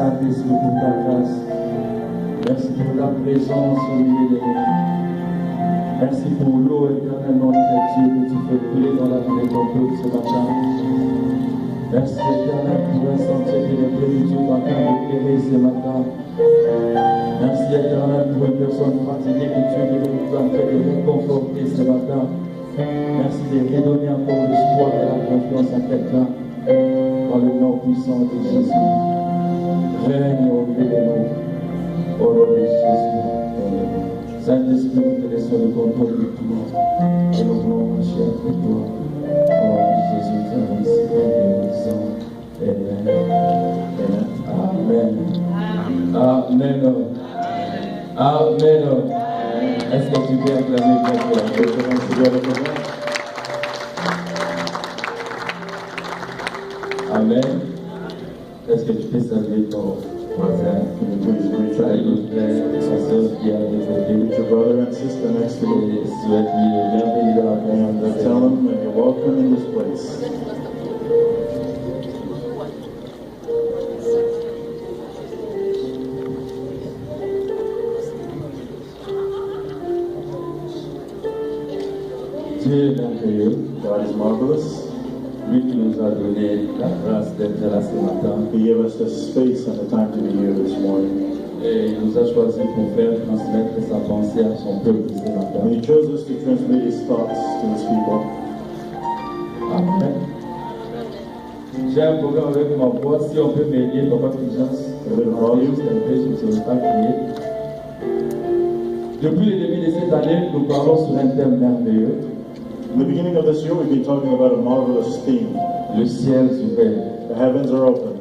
Saint-Esprit, pour ta grâce. Merci pour ta présence au milieu de nous. Merci pour l'eau éternellement très Dieu que tu fais couler dans la vie de ton peuple ce matin. Merci éternel pour ressentir que les plénitudes sont en train d'éclairer ce matin. Merci éternel pour une personne fatiguée que Dieu est en train de réconforter ce matin. Merci de redonner encore l'espoir et la confiance à quelqu'un. Dans le nom puissant de Jésus. Règne au milieu de nous. Au nom de Jésus. Saint-Esprit, nous te laissons le contrôle de tout. Et nous voulons marcher avec toi. Au nom de Jésus, tu as ici et nous disons Amen. Amen. Amen. Amen. Est-ce que tu peux acclamer pour toi? Amen. Est-ce que tu peux saluer ton voisin? S'il vous plaît, sa soeur qui a des côtés. Your brother and sister next to you. Et souhaite-lui le bienvenu dans la maison de Tell them that you're welcome in this place. Dieu est merveilleux. God is marvelous. Lui qui nous a donné la grâce d'être là ce matin. He gave us the space and the time to be here this morning. Et il nous a choisi pour faire transmettre sa pensée à son peuple ce matin. And He chose us to transmit His thoughts to His people. Amen. J'ai un problème avec ma voix. Si on peut m'aider, Papa Fulgence, juste un peu, je ne sais pas crier. Depuis le début de cette année, nous parlons sur un thème merveilleux. In the beginning of this year, we've been talking about a marvelous theme. Le ciel s'ouvert. The heavens are open.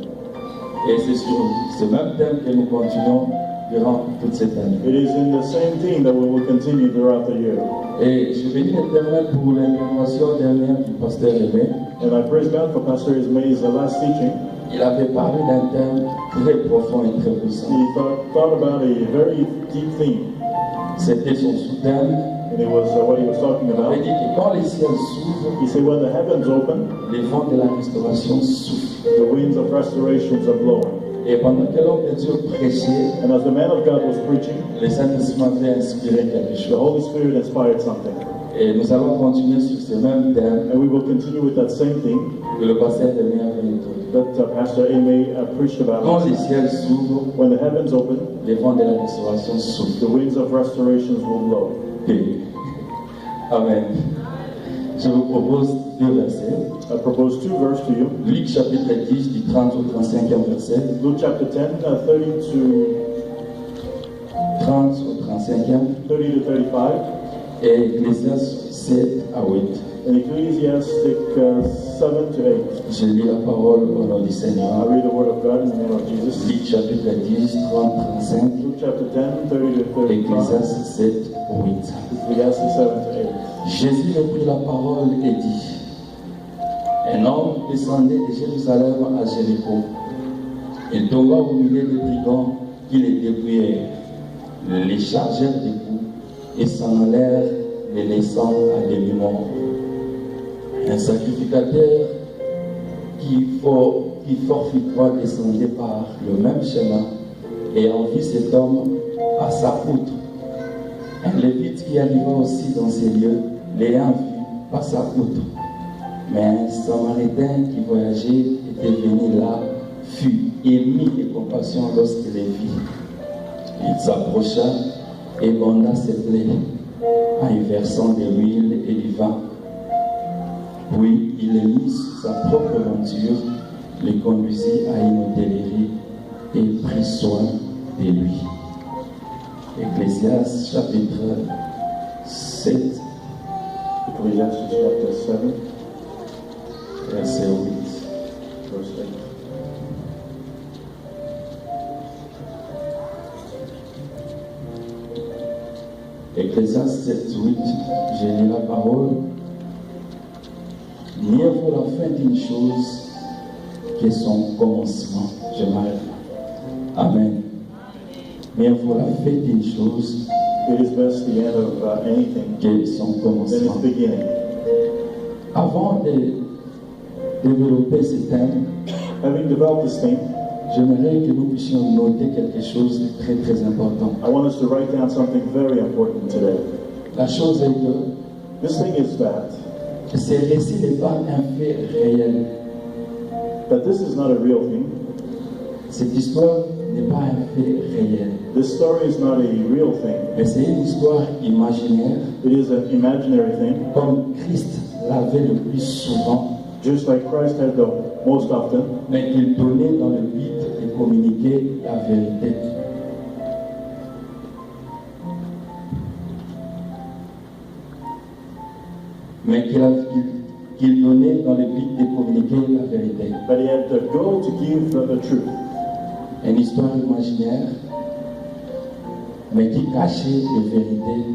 Et c'est sur ce même thème que nous continuons durant toute cette année. It is in the same theme that we will continue throughout the year. Et je bénis l'Éternel pour l'intervention dernière du pasteur Aimé. And I praise God for Pastor Ismay's last teaching. Il avait parlé d'un thème très profond et très puissant. He thought about a very deep theme. C'était son sous-thème. And it was what he was talking Il about. avait dit que quand les ciels s'ouvrent, He said, when the heavens open, les vents de la restauration soufflent. the winds of restorations are blowing. Et pendant que l'homme de Dieu prêchait, And as the man of God was preaching, le Saint-Esprit m'avait inspiré quelque the chose. Holy Spirit inspired something. Et nous allons continuer sur ce même thème And we will continue with that same theme que le pasteur Aimé avait introduit. that Pastor Amy preached about. Quand les ciels s'ouvrent, When the heavens open, les vents de la restauration soufflent. the winds of restorations will blow. Amen. Je vous propose deux versets. I propose two verses to you. Luc chapitre 10 du 30 au 35e verset. Luke chapter 10, 30 30 au 35e. to 35, Et Ecclésiaste 7 à 8. and Ecclesiastic 7 to 8. Je lis la parole au nom du I Seigneur. read the word of God in the name of Jesus. Luc chapitre 10, 30, 35. Luke chapter 10, 30 to 35. Ecclésiaste 7 au 8. Ecclesiastes 7 to 8. Jésus reprit la parole et dit: un homme descendait de Jérusalem à Jéricho. Il tomba au milieu des brigands qui les dépouillèrent, les chargèrent des coups et s'en allèrent, les laissant à demi-mort. Un sacrificateur qui forfaitement descendait par le même chemin et en vit cet homme passa outre. Un lévite qui arriva aussi dans ces lieux, l'ayant vu, passa outre. Mais un samaritain qui voyageait était venu là, fut ému de compassion lorsqu'il les vit. Il s'approcha et banda ses plaies en y versant de l'huile et du vin. Puis il les mit sur sa propre monture, les conduisit à une hôtellerie et prit soin de lui. Ecclésiaste chapitre 7, Ecclesiastes chapter 7, verset 8. verse 8. Ecclésiaste 7, 8, je lis la parole. Mieux vaut la fin d'une chose que son commencement. Je m'arrête là. Amen. Mieux vaut la fin d'une chose It is best the end of anything que son than commencement. its beginning. Avant de développer ce thème, Having developed this theme, J'aimerais que nous puissions noter quelque chose de très très important. I want us to write down something very important today. La chose est que This thing is that ces récits n'est pas un fait réel. this is not a real thing. Cette histoire n'est pas un fait réel. This story is not a real thing. Mais c'est une histoire imaginaire, It is an imaginary thing, comme Christ l'avait le plus souvent, just like Christ had the most often, mais qu'il donnait dans le but de communiquer la vérité. Mais qu'il donnait dans le but de communiquer la vérité. but he had the goal to give the truth. Une histoire imaginaire, mais qui cachait les vérités.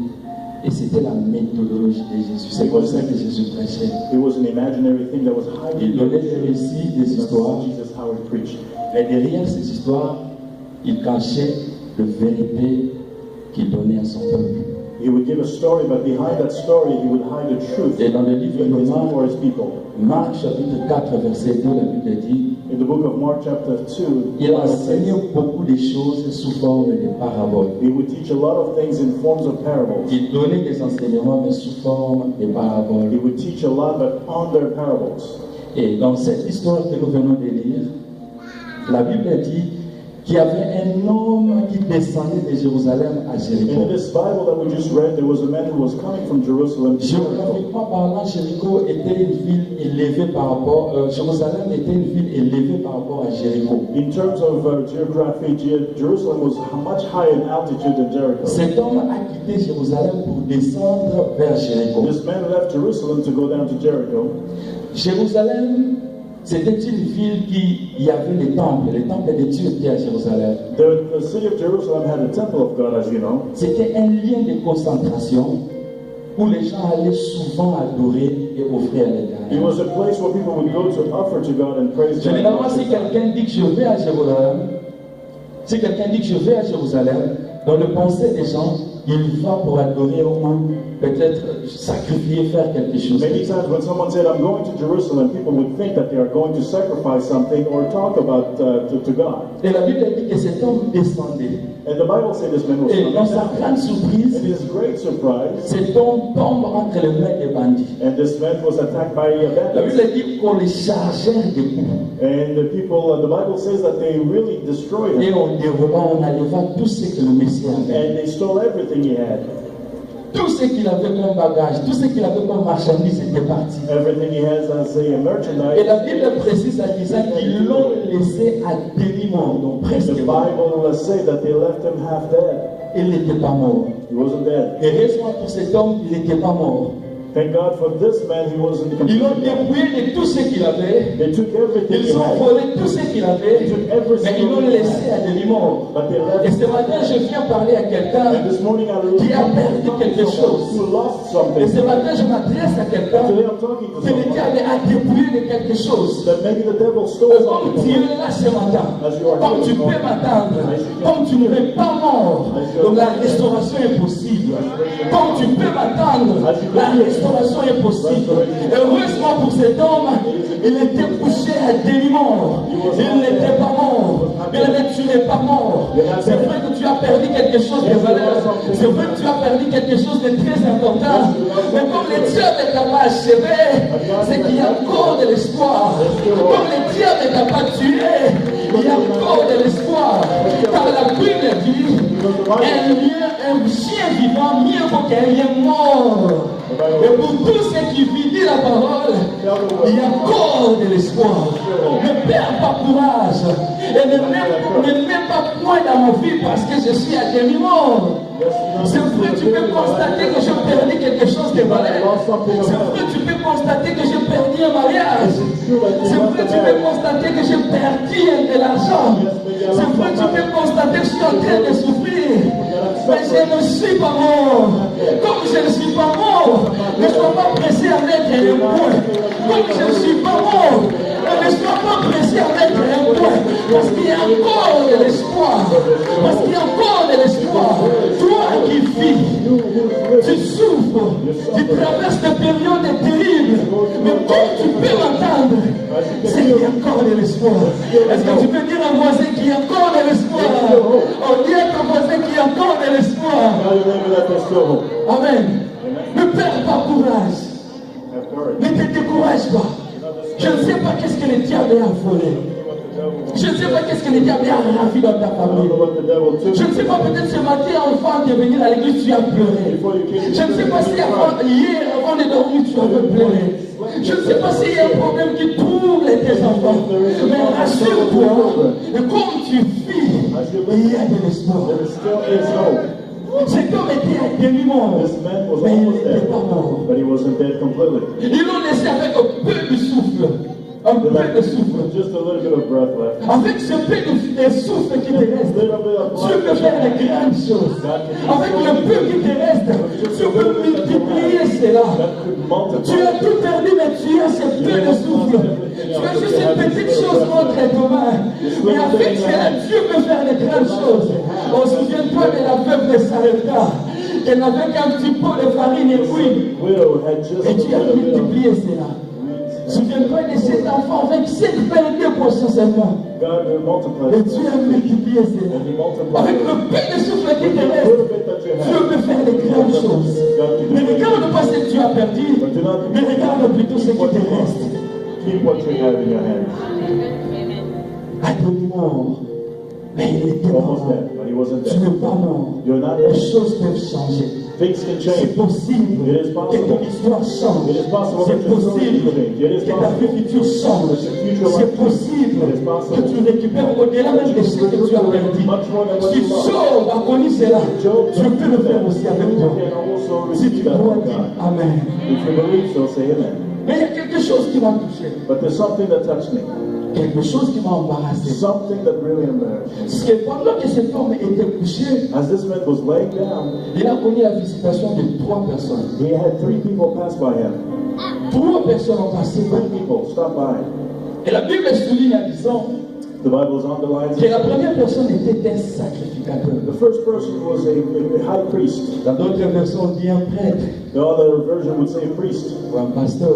Et c'était la méthodologie de Jésus. C'est comme ça que Jésus prêchait. It was an imaginary thing that was hiding. Il donnait des récits, des histoires. That's Jesus how he preached. Mais derrière ces histoires, il cachait la vérité qu'il donnait à son peuple. He would give a story, but behind that story, he would hide the truth Et dans le livre de Marc, for his people. Marc chapitre 4, verset 2, la Bible dit, In the book of Mark, chapter 2, il enseignait beaucoup de choses sous forme de paraboles. he would teach a lot of things in forms of parables. Il donnait des enseignements, mais sous forme de He paraboles. would teach a lot, but on their parables. Et dans cette histoire que nous venons de lire, la Bible dit qu'il y avait un homme qui descendait de Jérusalem à In Jéricho. this Bible that we just read, there was a man who was coming from Jerusalem to Jericho. Géographiquement parlant, Jéricho était une ville élevée par rapport, Jérusalem était une ville élevée par rapport à Jéricho. In terms of geography, Jerusalem was much higher in altitude than Jericho. Cet homme a quitté Jérusalem pour descendre vers Jéricho. This man left Jerusalem to go down to Jericho. Jérusalem, c'était une ville qui y avait les temples de Dieu étaient à Jérusalem. The city of Jerusalem had a temple of God, as you know. C'était un lieu de concentration où les gens allaient souvent adorer et offrir à It l'Éternel. was a place where people would go to offer to God and praise God. Généralement, si quelqu'un dit que je vais à Jérusalem, si quelqu'un dit que je vais à Jérusalem, dans le pensée des gens, il va pour adorer au moins, peut-être sacrifier, faire quelque chose. Many times when someone said, I'm going to Jerusalem, people would think that they are going to sacrifice something or talk about to God. Et la Bible dit que cet homme descendait. And the Bible says this man was Et coming dans sa down. grande surprise, And his great surprise, cet homme tombe entre les mains des bandits. and this man was attacked by La bandits. Bible dit qu'on les chargeait de coups. And the people, the Bible says that they really destroyed Et him. on déroba, on enleva tout ce que le Messie avait. And they stole everything he had. Tout ce qu'il avait comme bagage, tout ce qu'il avait comme marchandise était parti. Everything he has as a Et merchandise. la Bible précise à disant qu'ils l'ont laissé à demi-mort, donc And presque the mort. Bible say that they left him half dead. Il n'était pas mort. He wasn't dead. Et heureusement pour cet homme, il n'était pas mort. Thank God for this man, he wasn't Ils l'ont completely dead. dépouillé de tout ce qu'il avait. They took everything he Ils ont had, volé tout ce qu'il avait. they took every Mais ils l'ont single thing he laissé had, à demi-mort. but they Et left. ce matin, je viens parler à quelqu'un. And this morning I Qui a perdu quelque chose. who lost Et something. ce matin, je m'adresse à quelqu'un Today I'm talking to que le someone diable a dépouillé de quelque chose. that maybe the devil stole Comme tu something. es là ce matin, comme tu peux m'attendre, comme tu n'es pas mort, donc la restauration est possible. Comme tu peux m'attendre, la restauration est possible. Heureusement pour cet homme, il était couché à demi-mort. Il n'était pas mort. Bien aimé, tu n'es pas mort. C'est vrai que tu as perdu quelque chose de valeur. C'est vrai que tu as perdu quelque chose de très important. Mais comme le diable ne t'a pas achevé, c'est qu'il y a encore de l'espoir. Comme le diable ne t'a pas tué, il y a encore de l'espoir. Car la Bible dit, un chien vivant mieux vaut qu'un lion mort. Et pour tous ceux qui vivent, dit la parole, il y a encore de l'espoir. Ne perds pas courage. Et ne mets pas point dans ma vie parce que je suis à demi-mort. C'est vrai, tu peux constater que j'ai perdu quelque chose de valeur. C'est vrai, tu peux constater que j'ai perdu un mariage. C'est vrai, tu peux constater que j'ai perdu de l'argent. C'est vrai, tu peux constater que je suis en train de souffrir. Mais je ne suis pas mort. Comme je ne suis pas mort, ne sois pas pressé à mettre un point. Comme je ne suis pas mort, ne sois pas pressé à mettre un point. Parce qu'il y a encore de l'espoir. Parce qu'il y a encore de l'espoir. Toi qui vis, tu souffres, tu traverses des périodes terribles. Mais comme tu peux m'entendre, c'est qu'il y a encore de l'espoir. Est-ce que tu peux dire à un voisin qu'il y a encore de l'espoir? On dit à ton voisin qu'il y a encore de l'espoir. Amen. Ne perds pas courage. Ne te décourage pas. Je ne sais pas qu'est-ce que le diable a volé. Je ne sais pas qu'est-ce que le diable a ravi dans ta famille. Je ne sais pas, peut-être ce matin, enfant de venir à l'église, tu as pleuré. Je ne sais pas si hier, avant de dormir, tu avais pleuré. Je ne sais pas s'il y a un problème qui trouble tes enfants. Mais rassure-toi, comme tu vis, il y a de l'espoir. Cet homme était à demi-mort, mais il n'était pas mort. Ils l'ont laissé avec un peu de souffle. Un peu de souffle. Avec ce peu de souffle qui te reste, tu peux faire de grandes choses. Avec le peu qui te reste, tu peux multiplier cela. Tu as tout perdu, mais tu as ce peu de souffle. Tu as juste une petite chose entre tes mains. Mais avec cela, Dieu peut faire de grandes choses. On se souvient-toi de la veuve de Sarepta, qu'elle n'avait qu'un petit pot de farine et d'huile. Et tu as multiplié cela. Souviens-toi de cet enfant avec 7,2% seulement. Et Dieu a multiplié cela. Avec le peu de souffle qui te reste, Dieu peut faire de grandes choses. Ne regarde pas ce que tu as perdu, mais regarde plutôt ce qui te reste. Keep what you have in your hands. À demi-mort, mais il n'était pas mort. Tu n'es pas mort. Les choses peuvent changer. C'est possible que ton histoire change. C'est possible que ta vie future change. C'est possible que tu récupères au-delà même de ce que tu as perdu. Si Job a connu cela, je peux le faire aussi avec toi. Si tu crois, dis Amen. Mais il y a quelque chose qui m'a touché. But there's something that touched me. Quelque chose qui m'a embarrassé. Something that really embarrassed me. Parce que pendant que cet homme était couché, as this man was laying down, il a connu la visitation de 3 personnes. He had 3 people pass by him. 3 personnes ont passé par 3 people stopped by. Et la Bible souligne en disant the Bible underlines que la première personne était un sacrificateur. The first person was a high priest. Dans d'autres versions, on dit un prêtre. The other version would say a priest. Ou un pasteur.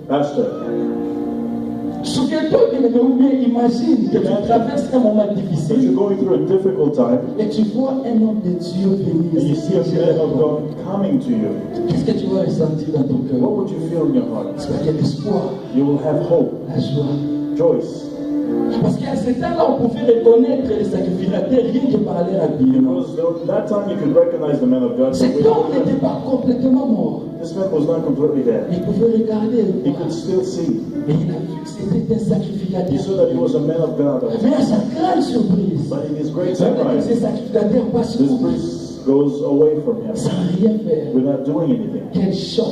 Pastor. Souviens-toi ou bien imagine que tu traverses un moment difficile. You're going through a difficult time. Et tu vois un homme de Dieu venir. And you see a man of God coming to you. Qu'est-ce que tu vas ressentir dans ton cœur? What would you feel in your heart? C'est qu'il y a l'espoir. You will have hope. La joie. Joyce. Parce qu'à ce temps-là, on pouvait reconnaître les sacrificateurs rien que par leur habillement. Because that time you could recognize the man of God. Cet homme n'était pas complètement mort. This man was not completely dead. Il pouvait regarder. He could still see. Et il a vu que c'était un sacrificateur. He saw that he was a man of God. Mais à sa grande surprise, but in his great surprise, ces sacrificateurs passent this priest goes away from him sans rien faire. without doing anything. Quel choc.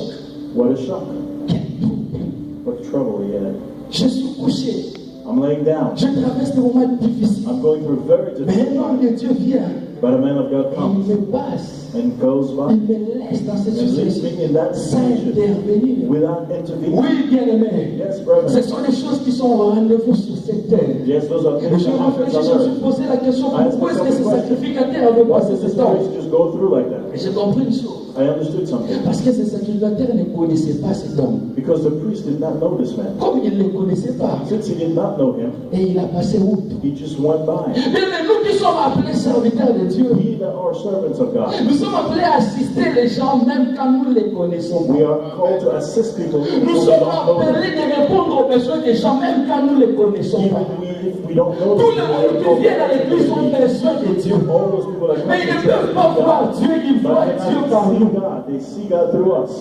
What a shock. Quel trouble. What trouble he had. Je suis couché. I'm laying down. Je traverse des moments difficiles. I'm going through a very Mais difficult un homme time. de Dieu vient. But a man of God Il comes me passe. and goes by Il me laisse dans cette and leaves situation me in that sans situation intervenir. without intervening. Oui, bien-aimé. Yes, brother. Ce sont des choses qui sont au rendez-vous sur cette terre. Yes, those are Et things je that happen réfléchis, on je me suis earth. posé la question, pourquoi est-ce que ces sacrificateurs avaient Why passé does ce this temps? priest just go through like that? Et j'ai compris une chose. I understood something. Parce que ces sacrificateurs ne connaissaient pas cet homme. Because the priest did not know this man. Comme il ne le connaissait pas, Since he did not know him, et il a passé outre. he just went by. Mais nous qui sommes appelés serviteurs de Dieu, We that are servants of God, nous sommes appelés à assister les gens même quand nous ne les connaissons we pas. are called to assist people even Nous though we sommes don't know them. appelés de répondre aux besoins des gens même quand nous ne les connaissons pas. If we don't know Tous les them, monde qui viennent à l'église ont besoin de Dieu. all those people that come Mais ils ne to peuvent pas voir Dieu, ils but voient they Dieu cannot par see nous. God. They see God through us.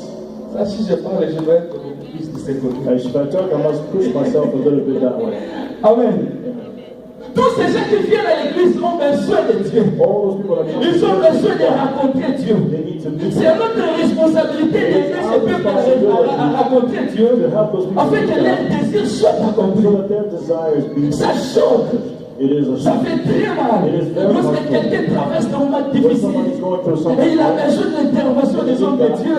Ça, si je parle, je dois être plus de ce côté. If I talk, I must push myself a little bit that way. Amen. Tous ces gens qui viennent à l'église ont besoin de Dieu. All those people that come Ils ont besoin de rencontrer Dieu. they need to meet C'est notre responsabilité d'aider ce peuple à rencontrer Dieu, to help those people afin que leurs désirs soient accomplis. so that their desires be Ça choque. It is a Ça fait très mal. Lorsque quelqu'un traverse un moment when difficile somebody's going through something et il a besoin de l'intervention des hommes de Dieu,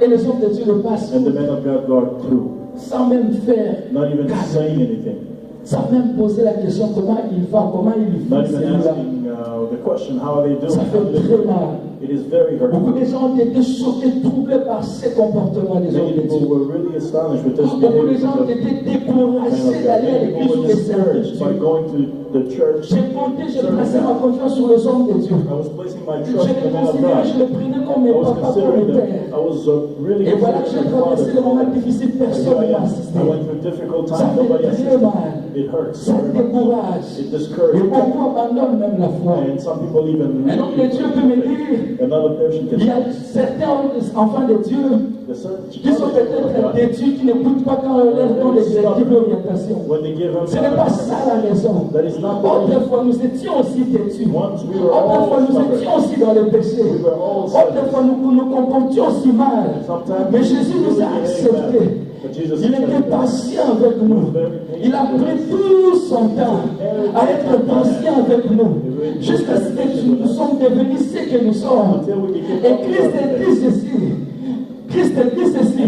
et les hommes de Dieu le passent and the men of God go through, sans même faire, not even saying anything, sans même poser la question comment il va, comment il not vit even celui-là. asking the question, how are they doing? Ça How fait do they très do? mal. It is very Beaucoup hurtful. de gens ont été choqués, troublés par ces comportements des hommes Many de people Dieu. were really astonished with this Beaucoup de behavior. gens ont été découragés d'aller à Many l'église people ou were de servir discouraged by Dieu. going to the church. J'ai compté, je serving plaçais ma God. confiance sur les hommes de Dieu. I was placing my Je trust in les the man of considérais, je God. les prenais comme I mes was papas, comme considering mes them. pères. I was really Et voilà que j'ai considering traversé le moment father. difficile, personne ne m'a assisté. I went through difficult Ça times. Nobody fait très assisted. mal. It hurts Ça very much. décourage. It Et discourages. beaucoup abandonnent même la foi. And some people even Un homme de Dieu peut me dire, another person il y a can certains enfants de Dieu the certain qui sont peut-être têtus, qui n'écoutent pas quand on leur donne des directives d'orientation. when they give them Ce n'est pas ça la raison. that is not the reason. Autrefois, nous étions aussi têtus. Once we were Autrefois, all nous stubborn. étions aussi dans le péché. We were all Autrefois, nous comportions aussi mal. Sometimes Mais Jésus nous a acceptés. But Jesus Il était accepted us. patient avec nous. Il a pris tout son temps à être patient avec nous. Jusqu'à ce que nous sommes devenus ce que nous sommes. Until we became Et Christ dit ceci. Christ dit ceci.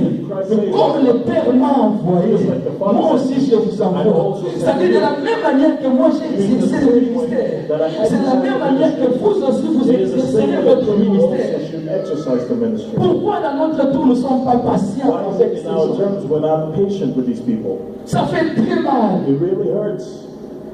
Que comme le Père m'a envoyé, moi aussi je vous envoie. C'est-à-dire de la même manière que moi j'ai exercé le ministère. C'est de la même manière que vous aussi vous It is the exercerez same votre that we ministère. also should exercise the ministry. Pourquoi dans notre tour nous ne sommes pas patients Why is avec it ces in our gens? terms we're not patient with these people? Ça fait très mal. It really hurts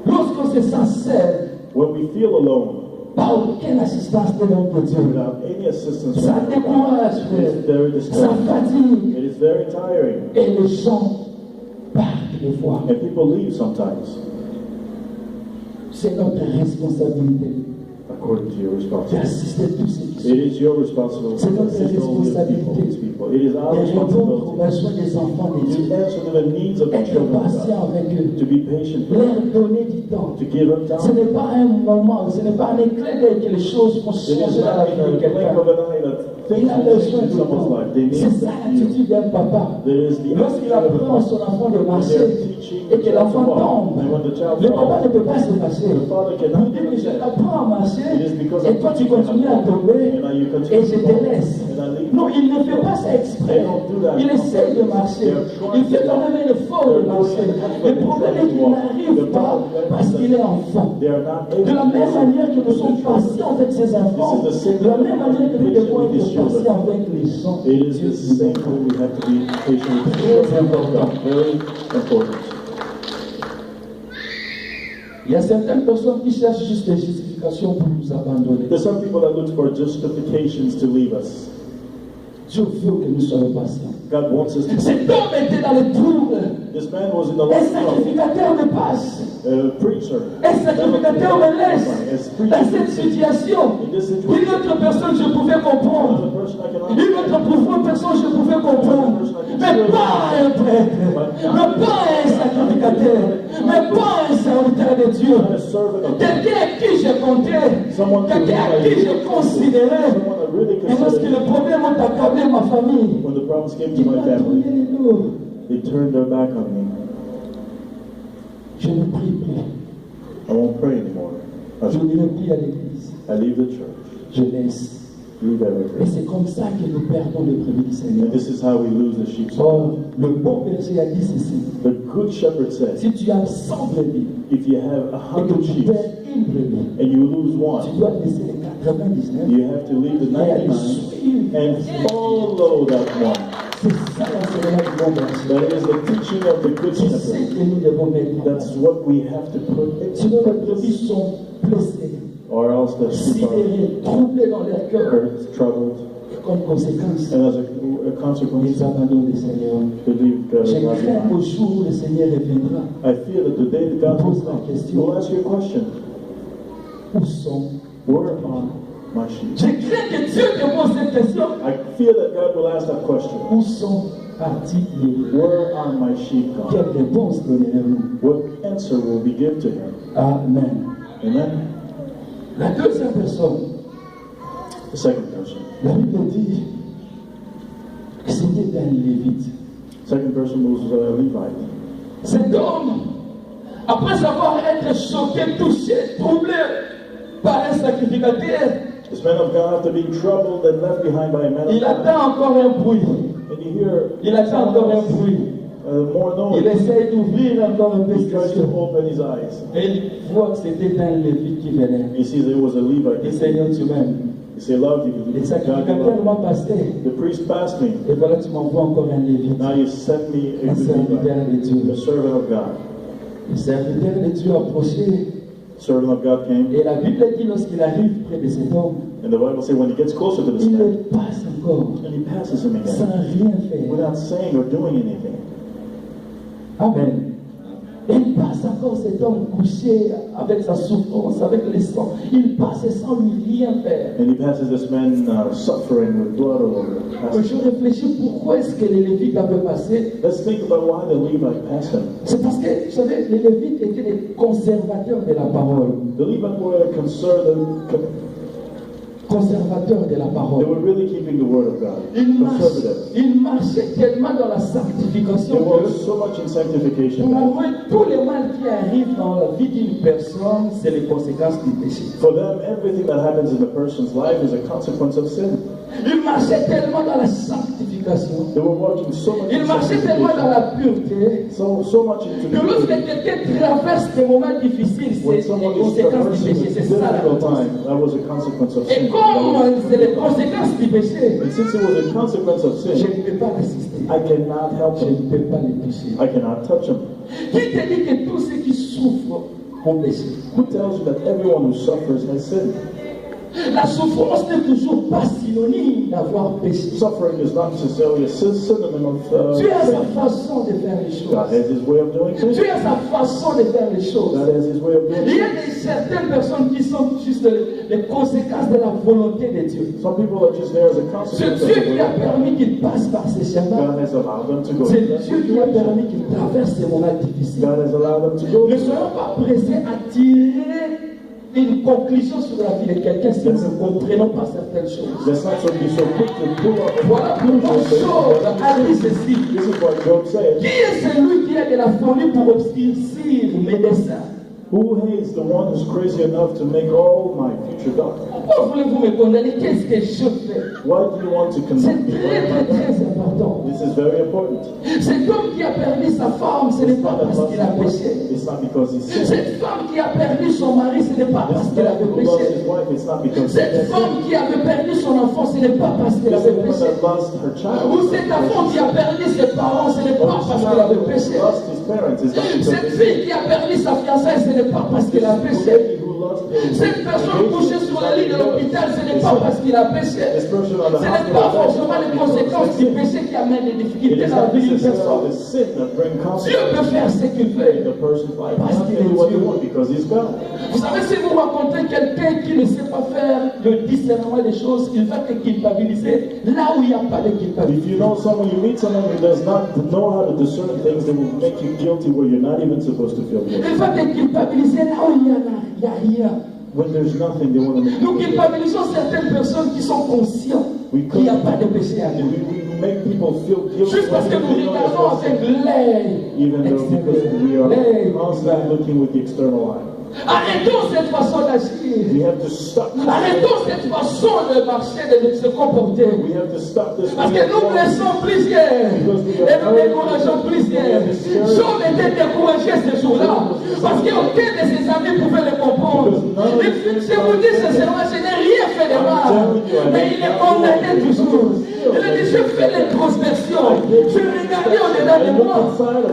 Lorsqu'on se sent seul, when we feel alone pas aucune assistance de l'homme de Dieu. without any assistance Ça from God. décourage, It frère. is very Ça discouraging. fatigue. It is very tiring. Et les gens partent des fois. And people leave sometimes C'est notre responsabilité according to your responsibility. d'assister tous ceux qui sont. It is your responsibility C'est to notre assist all these people. It is our Et répondre aux responsibility besoins des enfants de Dieu. to answer to the needs of the Être children of patient God, avec eux. to be patient with Leur them, donner du temps. to give them Ce time. n'est pas un moment, ce n'est pas un éclair d'œil que les choses vont It is changer dans la not vie in de a blink quelqu'un. of an eye that things Il a will besoin change de in someone's temps. life. They need C'est ça l'attitude d'un papa. There is the Lorsqu'il attitude of apprend à the son enfant de when marcher they're teaching et que the child to l'enfant walk, tombe, and when the child le papa falls, ne peut pas se passer. the father Pour cannot dire que je do that. t'apprends à marcher It is because et I'm toi tu teaching continues à them, tomber and now you et continue je to te fall, laisse. and I leave. Non, il ne fait pas ça exprès. They don't do that. Il essaie de marcher. Il fait quand même un effort de marcher. Le problème est qu'il n'arrive pas parce qu'il est enfant. They are not De la able même to manière que nous sommes patients avec ces enfants, de la même manière que nous devons être patients avec les gens. It is the same way we have to be patient with the children of God. Very important. Il y a certaines personnes qui cherchent juste des justifications pour nous abandonner. There's some people that look for justifications to leave us. Dieu veut que nous soyons patients. God wants us to. Cet homme était dans le trouble. This man was in the Un life of sacrificateur de passe. a preacher. Un sacrificateur me laisse. As Dans cette situation, In this une situation, autre personne je pouvais comprendre. another person I can Une autre personne je pouvais comprendre. Mais pas un prêtre. Mais pas un sacrificateur. Mais pas un serviteur de Dieu. a servant of God. Quelqu'un à qui j'ai compté. Quelqu'un à qui j'ai considéré. Someone I really Et lorsque considered. le problème a accablé ma famille, When the problems came to il my m'a tourné family, le dos. they turned their back on me. Je ne prie plus. I won't pray anymore. Je ne prie à l'église. I leave the church. Je laisse. Leave Et everything. c'est comme ça que nous perdons le brebis du Seigneur. And this is how we lose the sheep. Or, le bon berger a dit ceci. The good shepherd said, Si tu as 100 brebis if you have et que 100 tu sheep perds une brebis, and you lose tu one, dois laisser les 99 you have to leave the et aller 99 suivre. and follow that one. C'est ça l'enseignement du bon berger. That is the teaching of the good C'est ce shepherd. que nous devons mettre en place. That's what we have to put in. Sinon, les brebis sont blessées, Or else the sheep are sidérées, troublées dans leur cœur. hurt, troubled, Et comme conséquence, and as a consequence, ils abandonnent le Seigneur. they leave God Je crains behind. qu'au jour où le Seigneur reviendra, I fear that the day that God will pose la come, question. He will ask you a question. Où sont Where are my sheep? Je crains que Dieu te pose cette question. I fear that God will ask that question. Où sont partis les brebis? Where are my sheep gone? Quelle réponse donnerons-nous? What answer will be given to him? Amen. Amen. La deuxième personne, The second person. la Bible dit que c'était un lévite. Second person was Levite. Cet homme, après avoir été choqué, touché, troublé par un sacrificateur, This man of God, after being troubled and left behind by a man of il God, attend encore un bruit. and you hear Il attend encore un bruit. more Il noise, essaie d'ouvrir encore un peu he ses tries to yeux. open his eyes. Et il voit que c'était un lévite qui venait. He sees it was a Et Levite. Seigneur, tu m'aimes. You say, love, you Les believe that God can sacrificateurs love. m'ont passé. The priest passed me. Et voilà, tu m'envoies encore un Lévite, Now you send me a un serviteur de Levite, Dieu. the servant of God. Le serviteur de Dieu a approché. Servant of God came. Et la Bible dit lorsqu'il arrive près de cet homme, And the Bible says when he gets closer to this il le man, passe encore and he passes him sans again rien faire. without saying or doing anything. Amen. Et il passe encore cet homme couché avec sa souffrance, avec les sangs. Il passe sans lui rien faire. And he passes this man suffering with blood all over. Je réfléchis pourquoi est-ce que les Lévites avaient passé. Let's think about why the Levite passed him. C'est parce que, vous savez, les Lévites étaient des conservateurs de la parole. The Levite were Conservateurs de la they parole. were really keeping the word of God. Conservative. Ils marchaient tellement dans la They sanctification were que so much in sanctification. pour eux, tous les mal qui arrivent dans la vie d'une personne, c'est les conséquences du péché. For them, everything that happens in a person's life is a consequence of sin. Ils marchaient tellement dans la sanctification. They were walking so much Ils in marchaient tellement dans sanctification, la pureté so much into que lorsque purity. quelqu'un traverse des moments difficiles, When c'est someone les is conséquences du traversing péché. a C'est ça la difficult réponse. time, that was a consequence of Et sin. comme c'est les conséquences du péché, And since it was a consequence of je sin, ne peux pas résister. I cannot help Je him. ne peux pas les toucher. I cannot touch him. Qui te dit que tous ceux qui souffrent ont péché? Who tells you that everyone who suffers has sinned? La souffrance n'est toujours pas synonyme d'avoir péché. Suffering is not necessarily a synonym of Tu as sa sin. façon de faire les God choses. has His way of doing things. Tu as sa façon de faire les choses. God has His way of doing Il y a things. certaines personnes qui sont juste les conséquences de la volonté de Dieu. Some people are just there as a C'est consequence of Dieu the qui will a of God. permis qu'il passe par ces chemins. God has allowed them to go. C'est through that Dieu qui a situation. permis qu'il traverse ces moments difficiles. God has allowed them to go. Ne soyons pas pressés à tirer une conclusion sur la vie de quelqu'un si nous ne comprenons pas certaines choses. Let's not be so quick to pull up. Voilà pourquoi Job a dit ceci. This is what Job said. Qui est celui qui a de la folie pour obscurcir mes desseins? Who hates the one who's crazy enough to make all my future dark? Pourquoi voulez-vous me condamner? Qu'est-ce que je fais? Why do you want to C'est condemn me? très important. This is very important. Cet homme qui a perdu sa femme, ce n'est pas parce qu'il a péché. It's not because he sinned. Cette femme qui a perdu son mari, ce n'est pas parce This qu'elle man avait who lost péché. his wife, it's not because he Cette had femme sinned. qui avait perdu son enfant, ce n'est pas parce qu'elle This avait woman péché. that lost her child. Ou cet enfant qui a perdu ses parents, ce n'est pas parce qu'elle avait péché. Lost his parents, it's not because Cette he fille qui a perdu sa fiançaille, ce n'est pas parce qu'elle a sinned. péché. Lady who lost her Cette personne couchée sur le lit de l'hôpital, ce n'est pas parce qu'il a péché. This person on the Ce n'est hospital pas bed, forcément les conséquences du péché qui amènent des It difficultés is dans la not vie d'une necessarily personne. the sin that brings Dieu consequences peut faire ce qu'il in veut. the person's life. Parce Not qu'il do est what Dieu. you want because he's God. Vous savez, si vous rencontrez quelqu'un qui ne sait pas faire le discernement des choses, il va te culpabiliser là où il n'y a pas de If culpabilité. you know someone, you meet someone who does not know how to discern things, that will make you guilty where you're not even supposed to feel guilty. Il va te culpabiliser là où il n'y a rien. When there's nothing, they want to make Nous you guilty. culpabilisons certaines personnes qui sont conscientes qu'il n'y a pas de péché à And Dieu. we make people feel guilty Juste parce que nous when they know regardons there's avec no sin. l'œil Even though because we extérieur, l'œil are constantly looking with the external eye. Arrêtons cette façon d'agir. We have to stop. Arrêtons cette façon de marcher, de se comporter. We have to stop this. Parce que nous blessons plusieurs et nous décourageons plusieurs. Job était découragé ce jour-là parce qu'aucun de ses amis pouvait le comprendre. Je vous dis sincèrement, je n'ai rien fait de mal, mais il est condamné toujours. Il a dit, je fais l'introspection. Je regardais au-dedans de moi.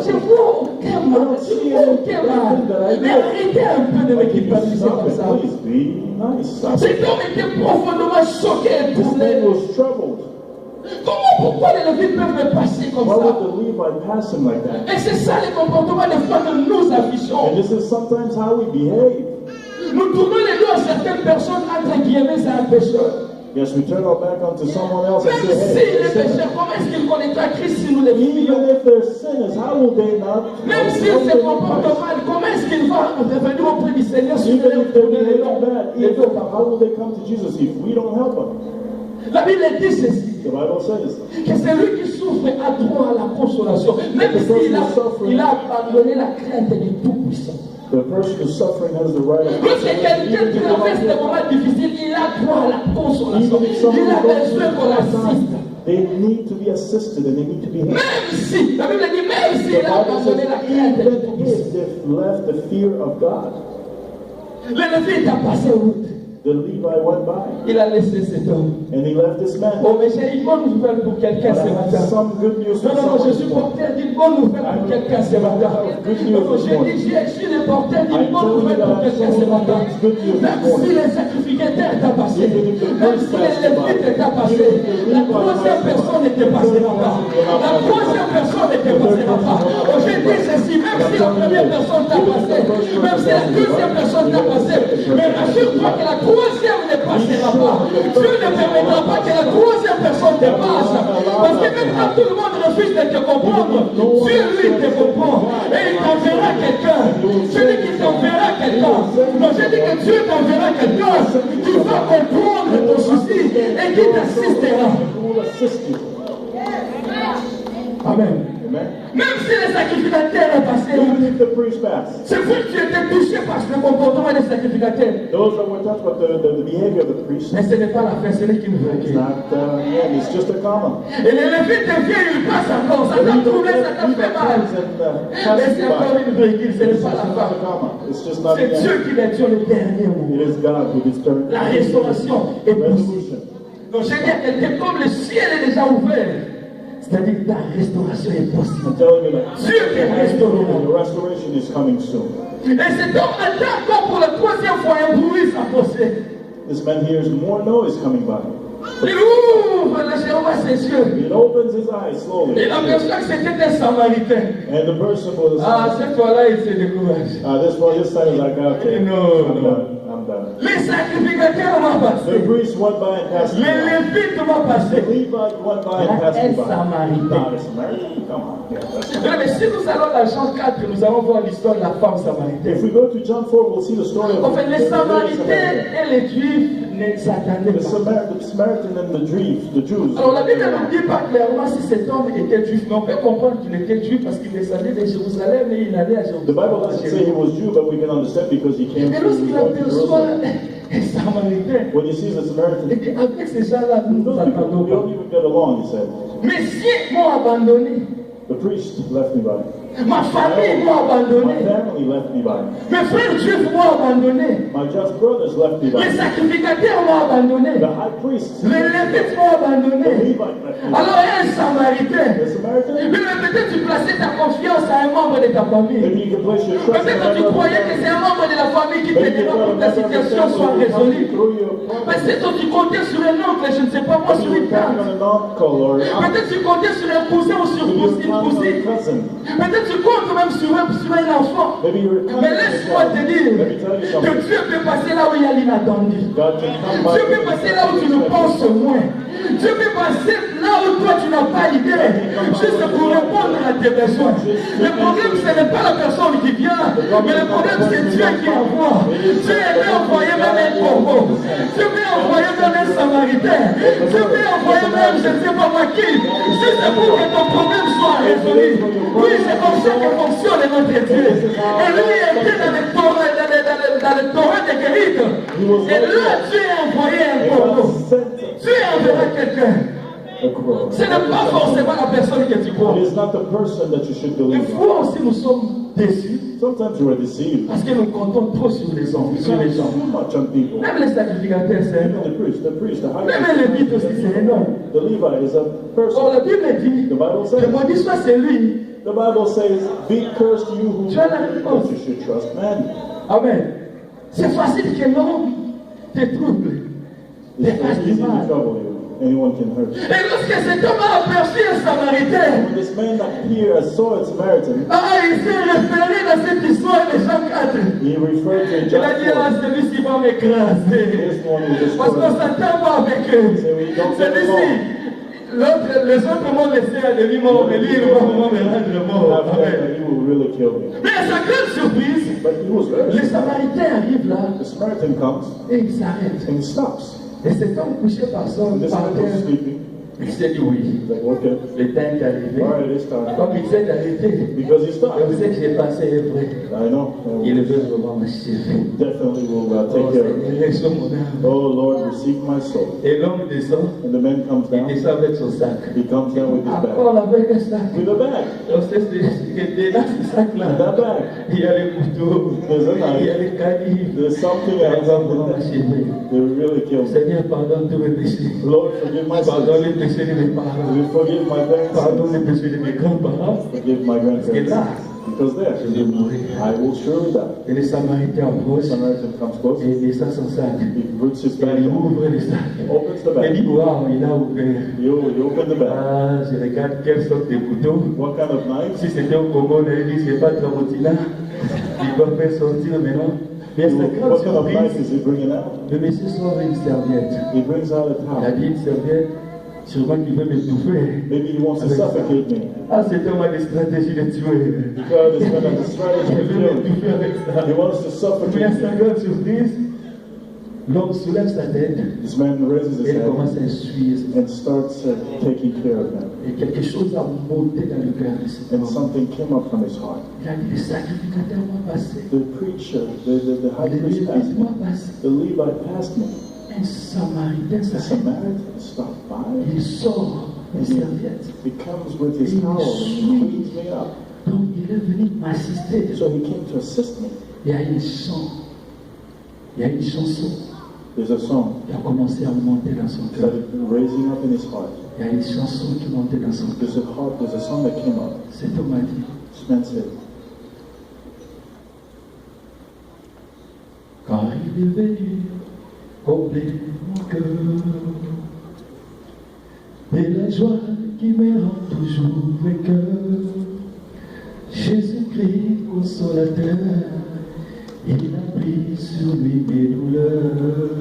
Je vois aucun mal, je vois aucun mal. Mais arrêtez un peu de me culpabiliser Stop comme it, ça. please. Be nice. Stop it. Cet homme était profondément choqué et This troublé. man was troubled. Pourquoi les Lévites peuvent me passer comme Why ça? would the Levite pass him like that? Et c'est ça le comportement des fois que nous affichons. And this is sometimes how we behave. Nous tournons les dos à certaines personnes, entre guillemets, c'est un pécheur. Yes, we turn our back onto someone else and Même say, s'il hey, est they're sinners. pécheur, comment est-ce qu'il connaîtra Christ si nous les Even fuyons? if they're sinners, how will they not? Même s'il se comporte mal, comment est-ce qu'il va revenir auprès du Seigneur si nous Even les if they're tournons les behaving dos? bad, even how will they come to Jesus if we don't help them? La Bible dit ceci, The Bible says, que celui qui souffre a droit à la consolation, même s'il a abandonné la crainte du Tout-Puissant. the person who's suffering has the right of Lorsque quelqu'un traverse des moments difficiles, il a droit à la consolation. Even if someone Il a goes besoin qu'on l'assiste. they need to be assisted and they need to be helped. Même si, la Bible dit, même The s'il a Bible abandonné la crainte du says, even Tout-Puissant. if they've left the fear of God, Le Lévite a passé route. The Levi went by Il a laissé cet homme. and he left this man. Oh, mais j'ai une bonne nouvelle pour quelqu'un ce But I have matin. some good news Non, for non, non, je someone suis this morning. porteur d'une bonne nouvelle pour quelqu'un ce matin. Non, non, je suis le porteur d'une bonne nouvelle pour quelqu'un ce matin. Même si les sacrificateurs étaient passés, même si les lévites étaient passés, la troisième personne n'était passée là-bas. La troisième personne n'était passée là-bas. Oh, je dis ceci, même si la première personne t'a passé, même si la deuxième personne t'a passé, mais rassure-toi que la troisième n'est passée là-bas. Dieu ne permettra pas que la troisième personne te passe. Parce que même quand tout le monde refuse de te comprendre, Dieu lui te comprend. Et il t'enverra quelqu'un. Celui qui t'enverra quelqu'un. Non, je dis que Dieu t'enverra quelqu'un qui va comprendre ton souci et qui t'assistera. Amen. Même si les sacrificateurs est passé, Even if the priest passed, c'est vrai que tu étais touché par le comportement des sacrificateurs. those that were touched by the behavior of the priest, Mais ce n'est pas la fin, c'est lui qui nous it's veut. not the end, it's just a comma. Et les lévites viennent, ils passent encore, ça t'a trouvé, ça t'a fait mal. Mais c'est encore une virgule, ce n'est pas la fin. It's just not the C'est Dieu end. qui va dire le dernier mot. It is God who determines La restauration est possible. resolution. Donc j'ai dit à quelqu'un, comme le ciel est déjà ouvert, c'est-à-dire que ta restauration est possible. I'm telling you that Dieu te restaurera. the restoration is coming soon. Et cet homme attend encore pour la troisième fois un bruit s'approcher. This man hears more noise coming by. Il ouvre légèrement ses yeux. It opens his eyes slowly, Il aperçoit que c'était un samaritain. and the person was, Ah, cette fois-là, il se décourage. this time is like, okay, No, I'm no. done. I'm done. Les sacrificateurs vont The passer. priest went by and passed Les by. lévites vont The passer. Levite went by and passed Un by. Samaritain. Not a Samaritan. Come on. Yeah, that's Mais si nous allons dans Jean 4, nous allons voir l'histoire de la femme If samaritaine. we go to John 4, we'll see the story of En fait, les the Samaritains et les Juifs ne s'attendaient The pas. Samaritan and the Jews. Alors la Bible ne dit pas clairement si cet homme était juif, mais on peut comprendre qu'il était juif parce qu'il descendait de Jérusalem et il allait à The Bible doesn't say he Jérusalem. was Jew, but we can understand because he came Et to lorsqu'il aperçoit Jerusalem. un Samaritain, When he sees a Samaritan, il dit avec ces gens-là, nous ne nous those people, attendons we pas. don't even get along, he said. Mes siens m'ont abandonné. The priest left me by. Ma famille m'a My abandonné. family left me by. Mes frères juifs m'ont abandonné. My just brothers left me Les by. sacrificateurs m'ont abandonné. The high priest, Les lévites m'ont the abandonné. Levite left me by. Alors un Samaritain. The Samaritan, Mais peut-être tu plaçais ta confiance à un membre de ta famille. maybe you can place your trust in Peut-être that tu croyais que c'est un membre de la famille qui t'aidera pour que ta situation soit résolue. Peut-être tu comptais sur un oncle, je ne sais pas moi, sur une tante. Peut-être tu comptais sur un cousin ou sur une cousine. Peut-être tu comptes même sur un enfant. Mais laisse-moi te dire que Dieu peut passer là où il y a l'inattendu. Dieu peut passer là où tu ne penses moins. Dieu peut passer là où toi tu n'as pas idée. Juste pour répondre à tes besoins. Le problème ce n'est pas la personne qui vient, mais le problème c'est Dieu qui envoie. Dieu peut envoyer même un corbeau. Dieu peut envoyer même un samaritain. Dieu peut envoyer même je ne sais pas moi qui. Juste pour que ton problème soit résolu. Oui, c'est comme ça que fonctionne notre Dieu. Et lui était dans le torrent de guérite. Et là, Dieu a envoyé un corbeau. Dieu enverra quelqu'un. Ce n'est pas forcément la personne que tu crois. It is not the person that you should Des believe on. fois aussi nous sommes déçus Sometimes you are deceived. parce que nous comptons trop sur les hommes, sur les gens. Too much on people. Même les sacrificateurs, c'est un Even homme. the priest, the high Même priest. les lévites aussi, c'est un homme. The Levite is a Or person. la Bible dit The Bible que says, maudit soit celui. the Bible says, be cursed you who Tu as la réponse. you should trust man. Amen. C'est facile que l'homme te trouble, te It's fasse very du easy to mal. trouble you. Anyone can hurt you. Et lorsque cet homme a aperçu un samaritain, When this man appeared, saw a Samaritan, il s'est référé dans cette histoire de Jean 4. he referred to Il a John dit, ah, 4. celui-ci va m'écraser. This one will Parce qu'on destroy. s'attend pas avec eux. Celui-ci, les autres m'ont laissé à demi-mort, mais lui, il va me rendre mort. After Amen. that, he will really kill you. Mais à sa grande surprise, But he was les very. Samaritains arrivent là The Samaritan comes et ils s'arrêtent. and he stops. Et cet homme couché par son And this par man was terre, sleeping. Il s'est dit oui. He's like, okay. Le temps est arrivé. All right, it's time. Comme il s'est arrêté, Because he je stopped. sais que j'ai passé vrai. I know. Il veut vraiment m'achever. Definitely will take Oh, care of it. Seigneur, reçois mon âme. Oh Lord, receive my soul. Et l'homme descend, And the man comes il down. descend avec son sac. He comes down with his bag. Encore avec un sac. With a bag. Donc c'est là, ce sac-là. That bag. Il y a les couteaux, There's a il y a knife. les canifs. There's something Il else. va vraiment m'achever. They really kill me. Seigneur, pardonne tous mes péchés. Lord, forgive my Pardonne sins. les péchés de mes parents. Forgive my Pardonne parents. les péchés de mes grands-parents. Forgive my Parce que là, grandparents. Because there, je vais mourir. I will surely die. Et le Samaritain approche Samaritan comes close. et il descend son sac. He roots his Et bag il up. ouvre le sac. Opens the Il bag. dit, waouh, il a ouvert. You open the bag. Ah, je regarde quelle sorte de couteau. What kind of knife? Si c'était au Congo, on aurait dit, c'est pas Tramontina. Il va faire sortir maintenant. Mais à sa grande What kind of knife surprise, is he bringing out? le monsieur sort une serviette. He brings out a Il a towel. dit une serviette, sûrement qu'il veut m'étouffer. Maybe he wants to suffocate me. Ah, c'est tellement des stratégies de tuer. Because this man has a strategy Il of veut killing. m'étouffer avec ça. He wants to Mais à suffocate sa me. grande surprise, l'homme soulève sa tête This man raises his et il head commence à essuyer. and starts taking care of him. Et quelque chose a monté dans le cœur de cet And homme. something came up from his heart. Il a dit, le sacrificateur m'a passé. The preacher, the high Le priest passed Lévite me. m'a passé. The Levite passed me. Un Samaritain The s'arrête. Samaritan stopped by. Il sort une serviette. He comes with his towel and he cleans me up. Donc il est venu m'assister. So he came to assist me. Il y a une chanson. Il y a une chanson There's a song qui a commencé à monter dans son cœur. started raising up in his heart. Il y a une chanson qui montait dans son cœur. There's a song that came up. Cet homme a dit, This man said, quand il est venu combler mon cœur, et la joie qui me rend toujours vainqueur, Jésus-Christ consolateur, il a pris sur lui mes douleurs.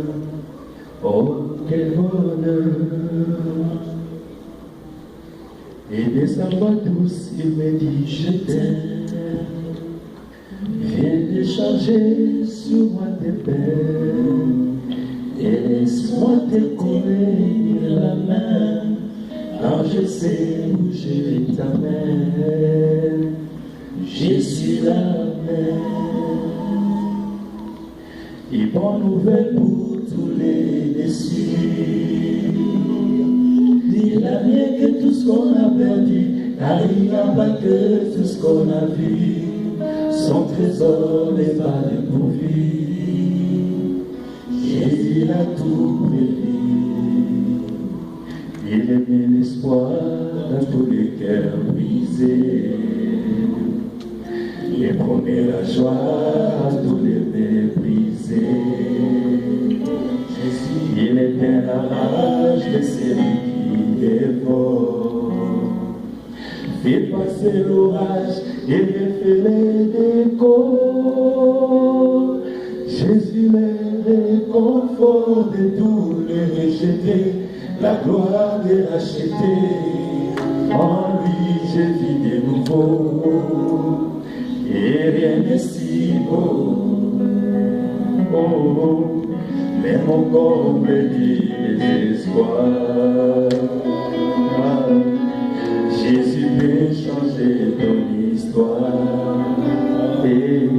Oh, quel bonheur! Et de sa voix douce, il me dit, je t'aime. Viens décharger sur moi tes peines et laisse-moi te courir la main, car je sais où je t'amène. Je suis la mer. Et bonne nouvelle pour tous les déçus. Dis-la bien que tout ce qu'on a perdu n'arrivera pas que tout ce qu'on a vu. Son trésor n'est pas dépourvu. Jésus a tout prévu. Il est bien l'espoir dans tous les cœurs brisés. Il promet la joie à tous les méprisés. Il éteint la rage de celui qui dévore. Fait passer l'orage et refait les décors. Jésus est le confort de tous les rejetés, la gloire des rachetés. En lui je vis de nouveau, et rien n'est si beau. Oh, mais mon corps me dit désespoir. Jésus peut changer ton histoire. Et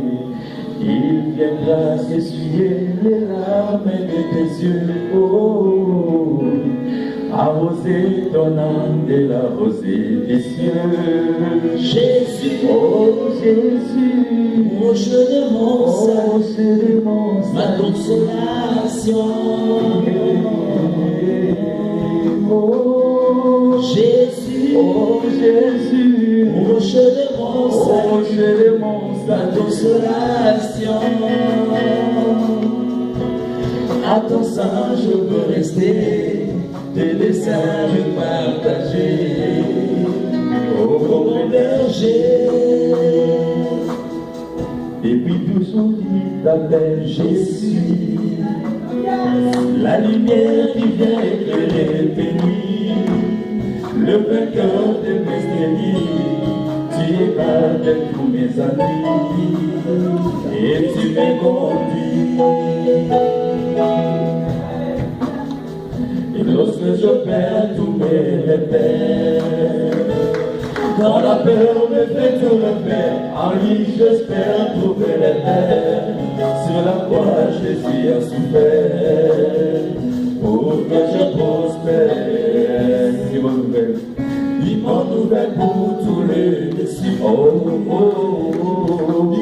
il viendra essuyer les larmes de tes yeux. Oh, arroser ton âme de la rosée des cieux. Jésus, Oh Jésus, roche de mon salut, roche de mon ma salut. consolation. Oh Jésus, oh Jésus, roche de mon salut, roche de mon ma salut. consolation. À ton sein je veux rester, tes desseins je partager. Oh mon berger, Depuis toujours il t'appelle Jésus, la lumière qui vient éclairer tes nuits, le vainqueur de mes ennemis. Tu es là de tous mes amis et tu me conduis. Et lorsque je perds tous mes les peines. Quand la peur me fait tout refaire, en lui j'espère trouver les paix. Sur la croix Jésus a souffert pour que je prospère. Une bonne nouvelle. Une bonne nouvelle pour tous les déçus.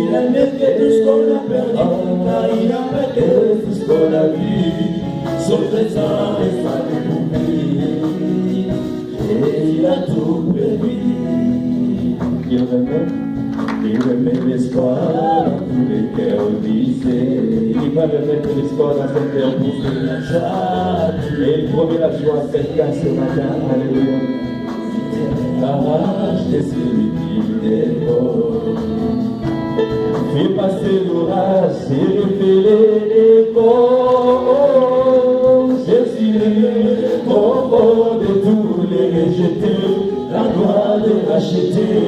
Il a mérité tout ce qu'on a perdu, car il a perdu tout ce qu'on a vu. Son trésor est fallu l'oubli, et il a tout prévu. Il remet l'espoir dans tous les cœurs brisés. Il va remettre l'espoir dans cette terre brisée. Et il promet la joie à cette place ce matin. Alléluia. Arrache des celui qui dévore. Fais passer l'orage et révéler les corps. Jésus, trop beau de tous les rejetés, la gloire de racheter.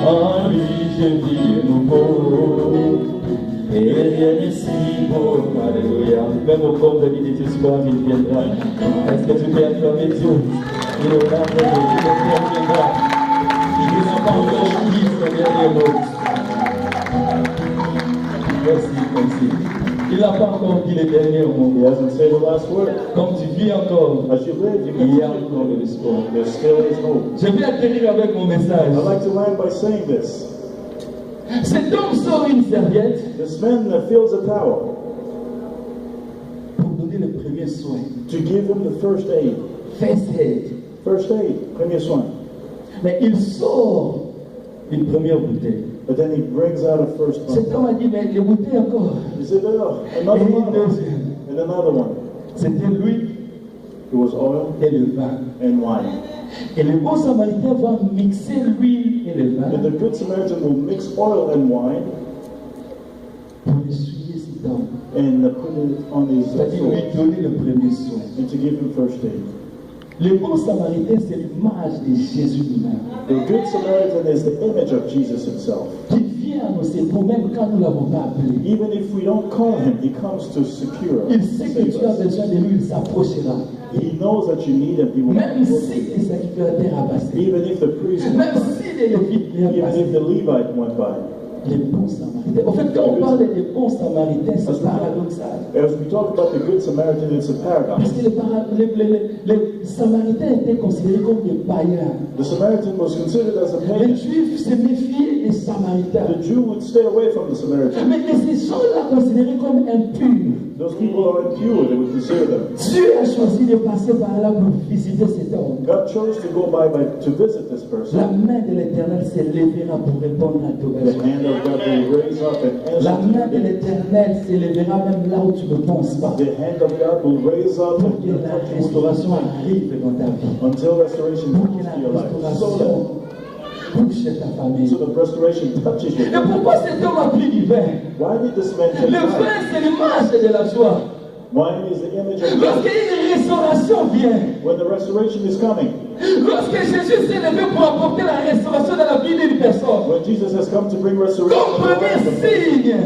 En lui je vis nouveau, et rien n'est si beau. Alléluia. Même au corps de l'idée d'espoir, il viendra. Est-ce que tu peux acclamer Dieu? Il aura il viendra. Il n'a pas encore dit son dernier mot. Merci. Il n'a pas encore dit les derniers mots. He hasn't said the last word. Comme tu vis encore, As you live, you il y a can encore de l'espoir. there still is hope. Je vais atterrir avec mon message. I'd like to land by saying this. Cet homme sort une serviette This man fills a towel pour donner le premier soin. to give him the first aid. First aid. First aid, premier soin. Mais il sort une première bouteille. But then he brings out a first Cet one. homme a dit, mais les bouteilles encore. He said, oh, Et another une one. deuxième. And another one. C'était l'huile It was oil et le vin. and wine. Et le bon samaritain va mixer l'huile et le vin And the Good Samaritan will mix oil and wine pour essuyer cet homme. and put it on his C'est-à-dire lui soul donner le premier soin. and to give him first aid. Le bon samaritain, c'est l'image de Jésus lui-même. The Good Samaritan is the image of Jesus himself. Qui vient à nos secours, même quand nous ne l'avons pas appelé. Even if we don't call him, he comes to secure us. Il sait que save tu as us. besoin de lui, il s'approchera. He knows that you need him. He will Même si les sacrificateurs a passé. even if the priest went Même by, si les Lévites even ont passé. if the Levite went by. Les bons samaritains. En fait, quand on parle des bons samaritains, c'est paradoxal. As we talk about the Good Samaritan, it's a paradox. Parce que les samaritains étaient considérés comme des païens. The Samaritan was considered as a Les pagan. juifs se méfiaient des samaritains. The Jew would stay away from the Samaritan. Mais ces gens-là considérés comme impurs. Those people are impure, they would consider them. Dieu a choisi de passer par là pour visiter cet homme. God chose to go by to visit this person. La main de l'Éternel s'élèvera pour répondre à ton The besoin. hand of God will raise up and La answer main de to you. l'Éternel s'élèvera même là où tu ne penses pas. The hand of God will raise up Pour and que la restauration arrive dans ta vie. until restoration Pour comes que to la your life. restauration touche ta famille. So the restoration touches you. Et pourquoi cet homme a pris du vin? Why did this man take Le vin, wine? c'est l'image de la joie. Wine is the image of God. Lorsqu'une restauration vient, When the restoration is coming, lorsque Jésus s'est levé pour apporter la restauration dans la vie d'une personne, when Jesus has come to bring restoration, comme in the life premier of man, signe,